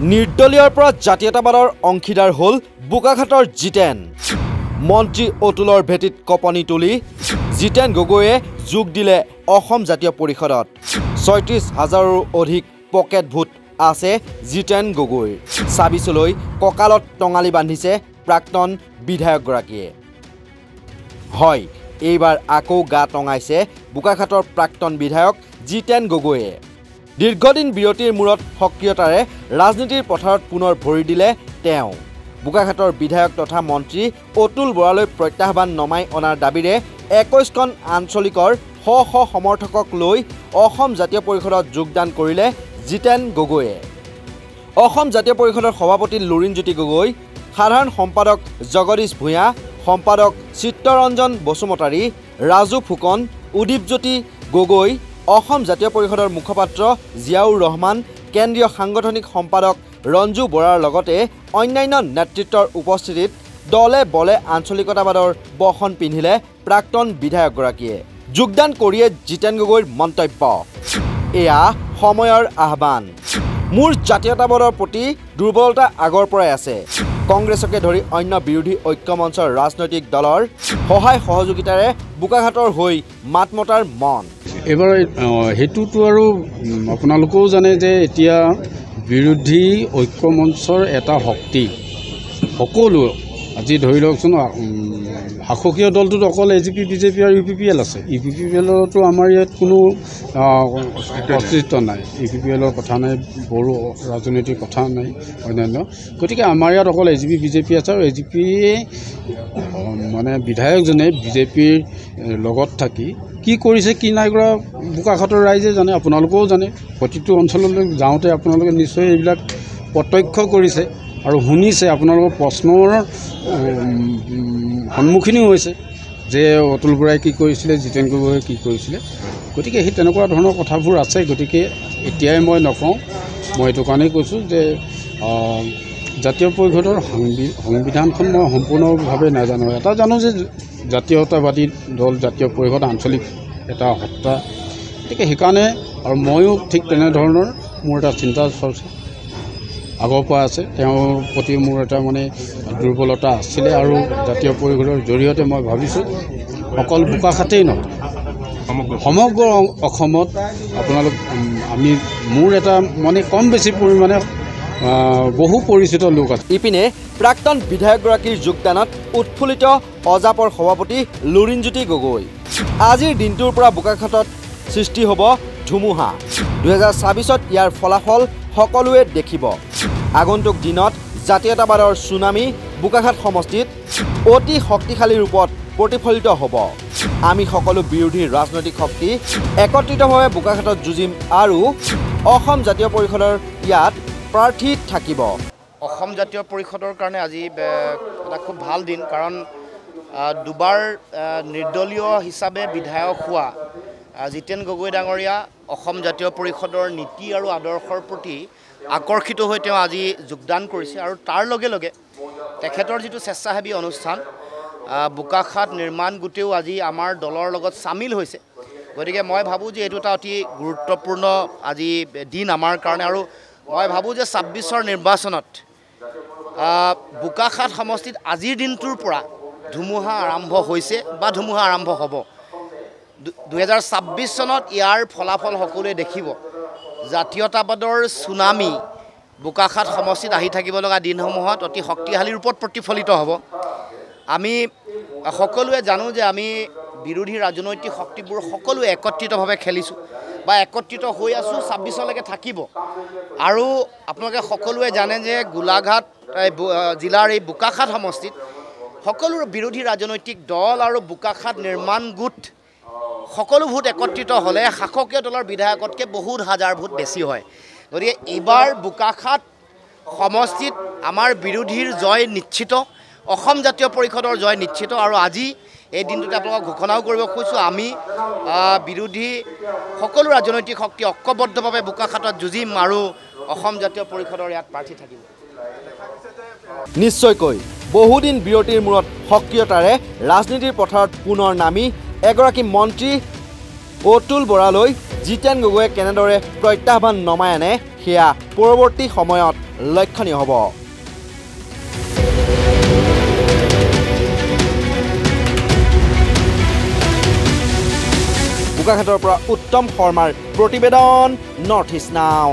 নিৰ্দলীয়ৰ পৰা জাতীয়তাবাদৰ অংশীদাৰ হ'ল বোকাখাতৰ জিতেন। মন্ত্ৰী অতুলৰ ভেটিত কপনি তুলি জিতেন গগৈয়ে যোগ দিলে অসম জাতীয় পৰিষদত। ৩৬,০০০ৰো অধিক পকেট ভোট আছে জিতেন গগৈৰ। চাবিচলৈ কঁকালত টঙালি বান্ধিছে প্ৰাক্তন বিধায়কগৰাকীয়ে। হয়, এইবাৰ আকৌ গা টঙাইছে বোকাখাতৰ প্ৰাক্তন বিধায়ক জিতেন গগৈয়ে। দীৰ্ঘদিন বিৰতিৰ মূৰত সক্ৰিয়তাৰে ৰাজনীতিৰ পথাৰত পুনৰ ভৰি দিলে তেওঁ। বোকাখাতৰ বিধায়ক তথা মন্ত্ৰী অতুল বৰালৈ প্ৰত্যাহ্বান নমাই অনাৰ দাবীৰে ২১খন আঞ্চলিকৰ শ শ সমৰ্থকক লৈ অসম জাতীয় পৰিষদত যোগদান কৰিলে জিতেন গগৈয়ে। অসম জাতীয় পৰিষদৰ সভাপতি লুৰিণজ্যোতি গগৈ, সাধাৰণ সম্পাদক জগদীশ ভূঞা, সম্পাদক চিত্তৰঞ্জন বসুমতাৰী, ৰাজু ফুকন, উদীপজ্যোতি গগৈ, অসম জাতীয় পৰিষদৰ মুখপাত্ৰ জিয়াউৰ ৰহমান, কেন্দ্ৰীয় সাংগঠনিক সম্পাদক ৰঞ্জু বৰাৰ লগতে অন্যান্য নেতৃত্বৰ উপস্থিতিত দলে বলে আঞ্চলিকতাবাদৰ বসন পিন্ধিলে প্ৰাক্তন বিধায়কগৰাকীয়ে। যোগদান কৰিয়ে জিতেন গগৈৰ মন্তব্য, এয়া সময়ৰ আহ্বান। মোৰ জাতীয়তাবাদৰ প্ৰতি দুৰ্বলতা আগৰ পৰাই আছে। কংগ্ৰেছকে ধৰি অন্য বিৰোধী ঐক্যমঞ্চৰ ৰাজনৈতিক দলৰ সহায় সহযোগিতাৰে বোকাখাতৰ হৈ মাত মতাৰ মন। এইবাৰ হেতুটো আৰু আপোনালোকেও জানে যে এতিয়া বিৰোধী ঐক্যমঞ্চৰ এটা শক্তি সকলো আজি ধৰি লওকচোন শাসকীয় দলটোত অকল AGP, BJP আৰু UPPL আছে। UPPLতো আমাৰ ইয়াত কোনো অস্তিত্ব নাই। UPPLৰ কথা নাই, বড়ো ৰাজনীতিৰ কথা নাই অন্যান্য। গতিকে আমাৰ ইয়াত অকল AGP, BJP আছে আৰু AGPয়ে মানে বিধায়কজনে BJPৰ লগত থাকি কি কৰিছে কি নাই কৰা বোকাখাতৰ ৰাইজে জানে, আপোনালোকেও জানে। প্ৰতিটো অঞ্চললৈ যাওঁতে আপোনালোকে নিশ্চয় এইবিলাক প্ৰত্যক্ষ কৰিছে আৰু শুনিছে। আপোনালোকৰ প্ৰশ্নৰ সন্মুখীনো হৈছে যে অতুল বৰাই কি কৰিছিলে, জিতেন গগৈয়ে কি কৰিছিলে। গতিকে সেই তেনেকুৱা ধৰণৰ কথাবোৰ আছে। গতিকে এতিয়াই মই নকওঁ, মই এইটো কাৰণেই কৈছোঁ যে জাতীয় পৰিষদৰ সংবিধানখন মই সম্পূৰ্ণভাৱে নাজানো। এটা জানো যে জাতীয়তাবাদী দল জাতীয় পৰিষদ আঞ্চলিক এটা সত্তা। গতিকে সেইকাৰণে আৰু ময়ো ঠিক তেনেধৰণৰ মোৰ এটা চিন্তা চৰ্চা আগৰ পৰা আছে। তেওঁৰ প্ৰতি মোৰ এটা মানে দুৰ্বলতা আছিলে আৰু জাতীয় পৰিষদৰ জৰিয়তে মই ভাবিছোঁ অকল বোকাখাতেই নহয়, সমগ্ৰ অসমত আপোনালোক মোৰ এটা মানে কম বেছি পৰিমাণে বহু পৰিচিত লোক আছে। ইপিনে প্ৰাক্তন বিধায়কগৰাকীৰ যোগদানত উৎফুল্লিত অজাপৰ সভাপতি লুৰিণজ্যোতি গগৈ। আজিৰ দিনটোৰ পৰা বোকাখাতত সৃষ্টি হ'ব ধুমুহা। ২০২৬ত ইয়াৰ ফলাফল সকলোৱে দেখিব। আগন্তুক দিনত জাতীয়তাবাদৰ চুনামি বোকাখাত সমষ্টিত অতি শক্তিশালী ৰূপত প্ৰতিফলিত হ'ব। আমি সকলো বিৰোধী ৰাজনৈতিক শক্তি একত্ৰিতভাৱে বোকাখাতত যুঁজিম আৰু অসম জাতীয় পৰিষদৰ ইয়াত প্ৰাৰ্থী থাকিব। অসম জাতীয় পৰিষদৰ কাৰণে আজি এটা খুব ভাল দিন, কাৰণ দুবাৰ নিৰ্দলীয় হিচাপে বিধায়ক হোৱা জিতেন গগৈ ডাঙৰীয়া অসম জাতীয় পৰিষদৰ নীতি আৰু আদৰ্শৰ প্ৰতি আকৰ্ষিত হৈ তেওঁ আজি যোগদান কৰিছে। আৰু তাৰ লগে লগে তেখেতৰ যিটো স্বেচ্ছাসেৱী অনুষ্ঠান বোকাখাত নিৰ্মাণ গোটেও আজি আমাৰ দলৰ লগত চামিল হৈছে। গতিকে মই ভাবোঁ যে এইটো এটা অতি গুৰুত্বপূৰ্ণ আজি দিন আমাৰ কাৰণে। আৰু মই ভাবোঁ যে ২৬ৰ নিৰ্বাচনত বোকাখাত সমষ্টিত আজিৰ দিনটোৰ পৰা ধুমুহা আৰম্ভ হৈছে বা ধুমুহা আৰম্ভ হ'ব। ২০২৬ চনত ইয়াৰ ফলাফল সকলোৱে দেখিব। জাতীয়তাবাদৰ চুনামি বোকাখাত সমষ্টিত আহি থাকিব লগা দিনসমূহত অতি শক্তিশালী ৰূপত প্ৰতিফলিত হ'ব। আমি সকলোৱে জানো যে আমি বিৰোধী ৰাজনৈতিক শক্তিবোৰ সকলোৱে একত্ৰিতভাৱে খেলিছোঁ বা একত্ৰিত হৈ আছোঁ, ২৬লৈকে থাকিব। আৰু আপোনালোকে সকলোৱে জানে যে গোলাঘাট জিলাৰ এই বোকাখাত সমষ্টিত সকলো বিৰোধী ৰাজনৈতিক দল আৰু বোকাখাত নিৰ্মাণ গোট সকলো ভোট একত্ৰিত হ'লে শাসকীয় দলৰ বিধায়কতকৈ বহুত হাজাৰ ভোট বেছি হয়। গতিকে এইবাৰ বোকাখাত সমষ্টিত আমাৰ বিৰোধীৰ জয় নিশ্চিত, অসম জাতীয় পৰিষদৰ জয় নিশ্চিত। আৰু আজি এই দিনটোতে আপোনালোকক ঘোষণাও কৰিব খুজিছোঁ, আমি বিৰোধী সকলো ৰাজনৈতিক শক্তি ঐক্যবদ্ধভাৱে বোকাখাতত যুঁজিম আৰু অসম জাতীয় পৰিষদৰ ইয়াত প্ৰাৰ্থী থাকিব। নিশ্চয়কৈ বহুদিন বিৰতিৰ মূৰত সক্ৰিয়তাৰে ৰাজনীতিৰ পথাৰত পুনৰ নামি এগৰাকী মন্ত্ৰী অতুল বৰালৈ জিতেন গগৈয়ে কেনেদৰে প্ৰত্যাহ্বান নমাই আনে সেয়া পৰৱৰ্তী সময়ত লক্ষণীয় হ'ব। বোকাখাতৰ পৰা উত্তম শৰ্মাৰ প্ৰতিবেদন, নৰ্থ ইষ্ট নাও।